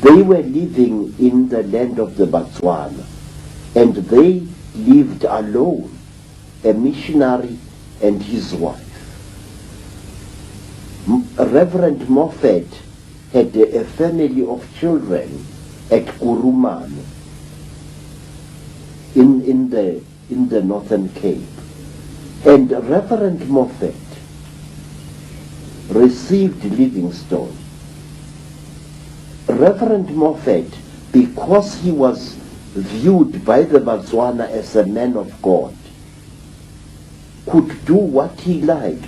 They were living in the land of the Botswana, and they lived alone, a missionary and his wife. Reverend Moffat had a family of children at Kurumane in the Northern Cape. And Reverend Moffat received Livingstone. Reverend Moffat, because he was viewed by the Botswana as a man of God, could do what he liked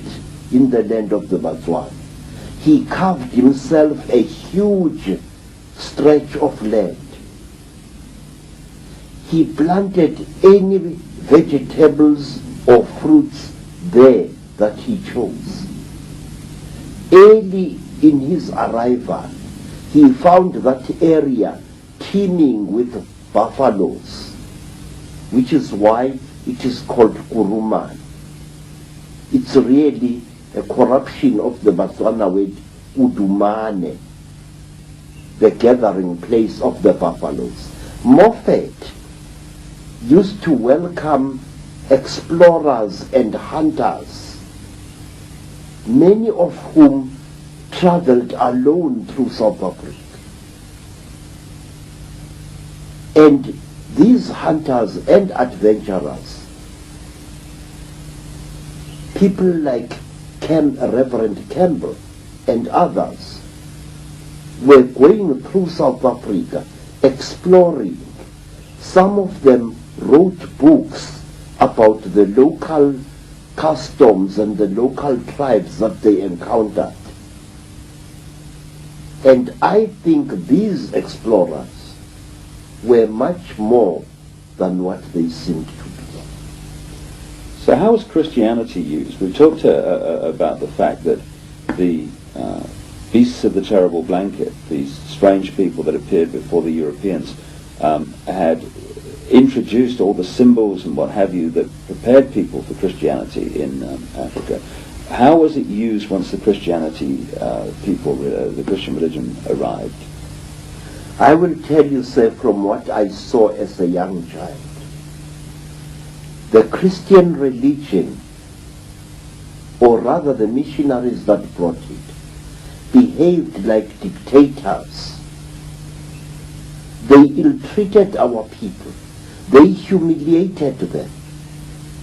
in the land of the Botswana. He carved himself a huge stretch of land. He planted any vegetables or fruits there that he chose. Early in his arrival, he found that area teeming with buffaloes, which is why it is called Kurumane. It's really a corruption of the Botswana word Udumane, the gathering place of the buffaloes. Moffat used to welcome explorers and hunters, many of whom traveled alone through South Africa. And these hunters and adventurers, people like Reverend Campbell and others, were going through South Africa, exploring. Some of them wrote books about the local customs and the local tribes that they encountered. And I think these explorers were much more than what they seemed to be. So how was Christianity used? We've talked about the fact that the beasts of the terrible blanket, these strange people that appeared before the Europeans, had introduced all the symbols and what have you that prepared people for Christianity in Africa. How was it used once the Christianity the Christian religion arrived? I will tell you, sir, from what I saw as a young child. The Christian religion, or rather the missionaries that brought it, behaved like dictators. They ill-treated our people. They humiliated them.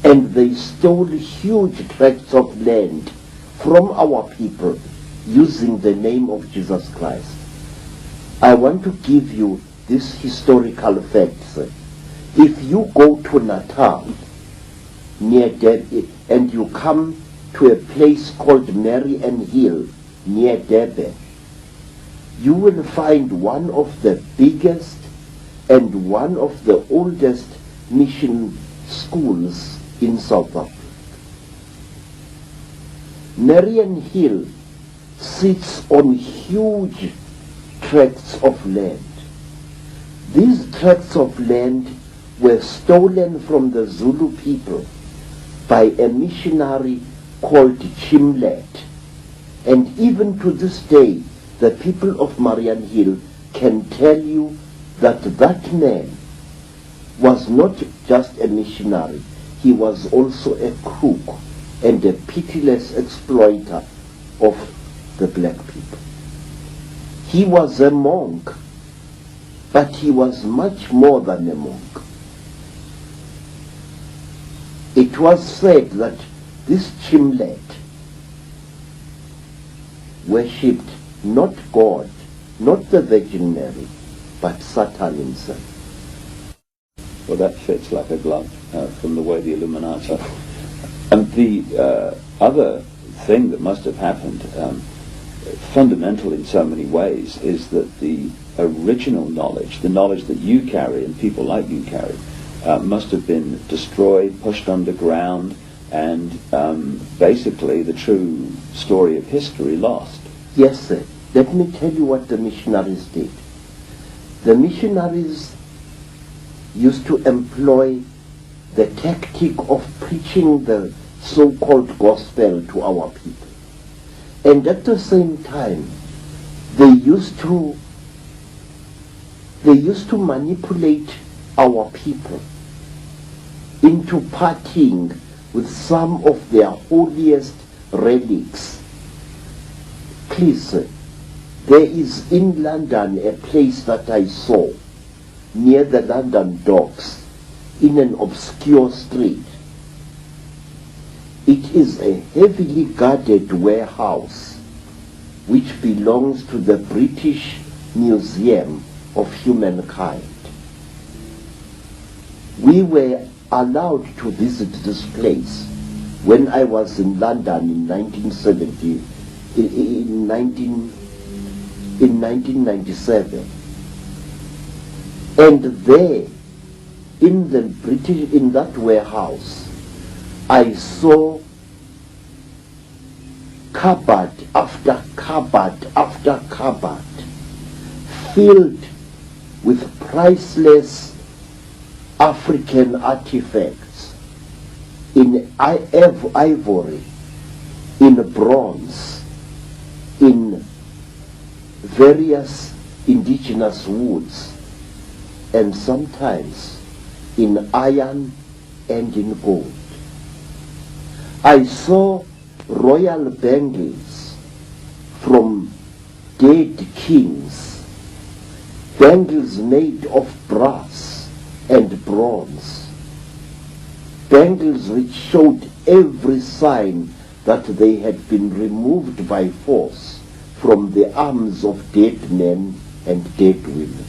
And they stole huge tracts of land from our people using the name of Jesus Christ. I want to give you this historical fact, sir. If you go to Natal, near Durban, and you come to a place called Marian Hill, near Durban, you will find one of the biggest and one of the oldest mission schools in South Africa. Marian Hill sits on huge tracts of land. These tracts of land were stolen from the Zulu people by a missionary called Chimlet. And even to this day, the people of Marian Hill can tell you that that man was not just a missionary, he was also a crook and a pitiless exploiter of the black people. He was a monk, but he was much more than a monk. It was said that this Chimlet worshipped not God, not the Virgin Mary, but Satan himself. Well, that fits like a glove from the way the Illuminati. And the other thing that must have happened, fundamental in so many ways, is that the original knowledge, the knowledge that you carry and people like you carry, must have been destroyed, pushed underground, and basically the true story of history lost. Yes, sir. Let me tell you what the missionaries did. The missionaries used to employ the tactic of preaching the so-called gospel to our people. And at the same time, they used to they used to manipulate our people into parting with some of their holiest relics. Please, there is in London a place that I saw near the London Docks in an obscure street. It is a heavily guarded warehouse which belongs to the British Museum of Humankind. We were allowed to visit this place when I was in London in 1997. And there, in that warehouse, I saw cupboard after cupboard after cupboard filled with priceless African artifacts in ivory, in bronze, in various indigenous woods, and sometimes in iron and in gold. I saw royal bangles from dead kings, bangles made of brass and bronze, bangles which showed every sign that they had been removed by force from the arms of dead men and dead women.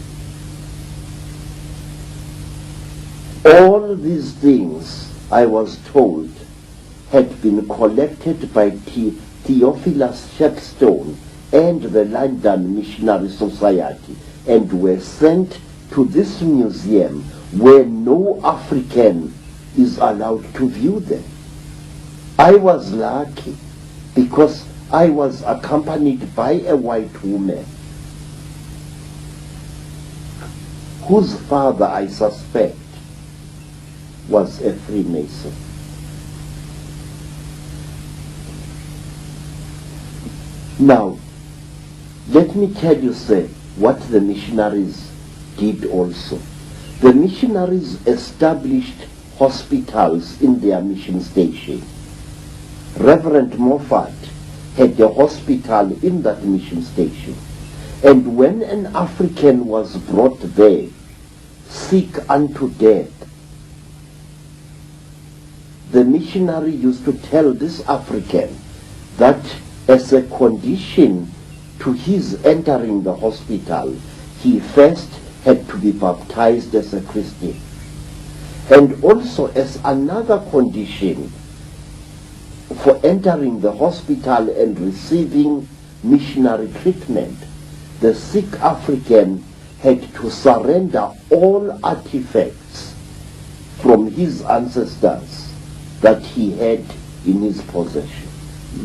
All these things, I was told, had been collected by Theophilus Shepstone and the London Missionary Society and were sent to this museum where no African is allowed to view them. I was lucky because I was accompanied by a white woman whose father, I suspect, was a Freemason. Now, let me tell you, sir, what the missionaries did also. The missionaries established hospitals in their mission station. Reverend Moffat had a hospital in that mission station. And when an African was brought there, sick unto death, the missionary used to tell this African that as a condition to his entering the hospital, he first had to be baptized as a Christian. And also as another condition for entering the hospital and receiving missionary treatment, the sick African had to surrender all artifacts from his ancestors that he had in his possession.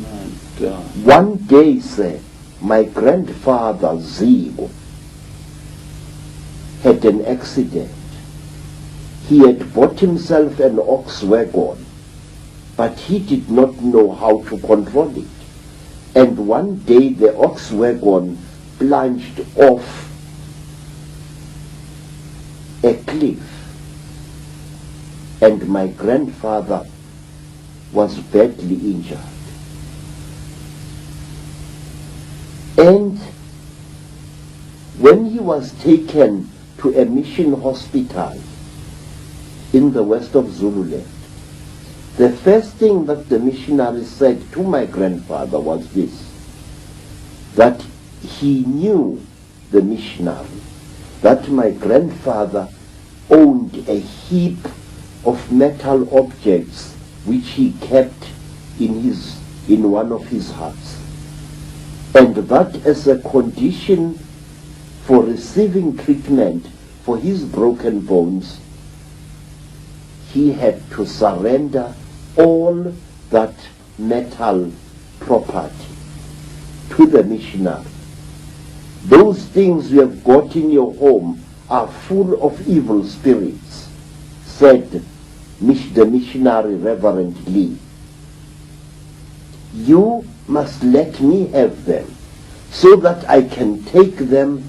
My God. One day, sir, my grandfather Zigo had an accident. He had bought himself an ox wagon, but he did not know how to control it. And one day the ox wagon plunged off a cliff, and my grandfather was badly injured. And when he was taken to a mission hospital in the west of Zululand, the first thing that the missionary said to my grandfather was this, that he knew, the missionary, that my grandfather owned a heap of metal objects which he kept in one of his huts, and that as a condition for receiving treatment for his broken bones, he had to surrender all that metal property to the missionary. Those things you have got in your home are full of evil spirits, said the missionary Reverend Lee. You must let me have them so that I can take them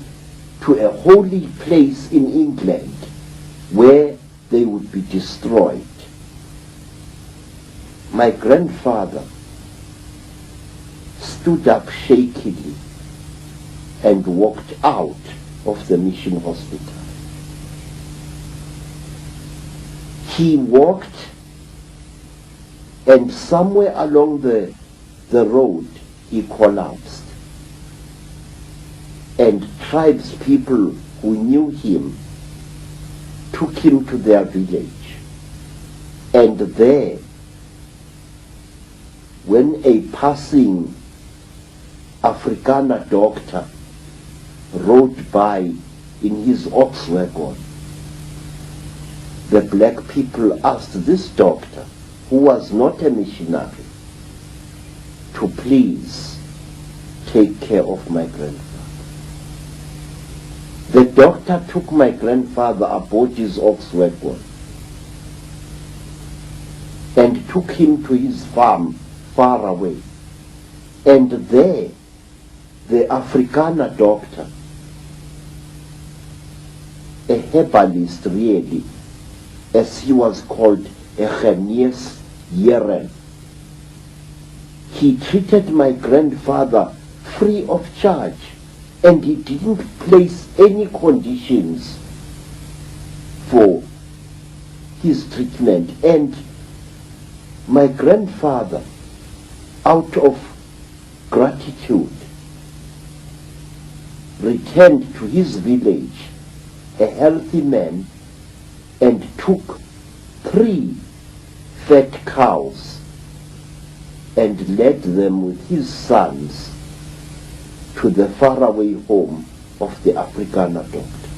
to a holy place in England where they would be destroyed. My grandfather stood up shakily and walked out of the mission hospital. He walked, and somewhere along the road he collapsed. And tribespeople who knew him took him to their village. And there, when a passing Afrikaner doctor rode by in his ox wagon, the black people asked this doctor, who was not a missionary, to please take care of my grandfather. The doctor took my grandfather aboard his ox wagon and took him to his farm far away. And there, the Afrikaner doctor, a herbalist really, as he was called, a Genees Heer, he treated my grandfather free of charge, and he didn't place any conditions for his treatment. And my grandfather, out of gratitude, returned to his village a healthy man and took 3 fat cows and led them with his sons to the faraway home of the Afrikaner doctor.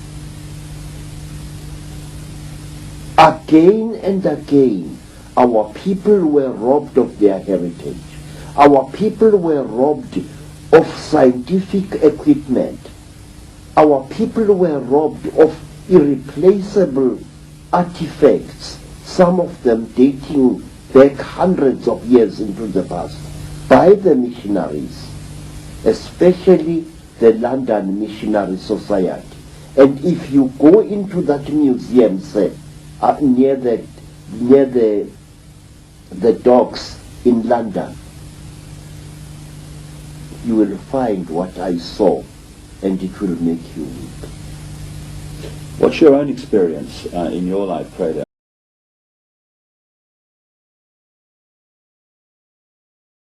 Again and again, our people were robbed of their heritage. Our people were robbed of scientific equipment. Our people were robbed of irreplaceable artifacts, some of them dating back hundreds of years into the past, by the missionaries, especially the London Missionary Society. And if you go into that museum, say, near the docks in London, you will find what I saw, and it will make you weep. What's your own experience in your life, Preda,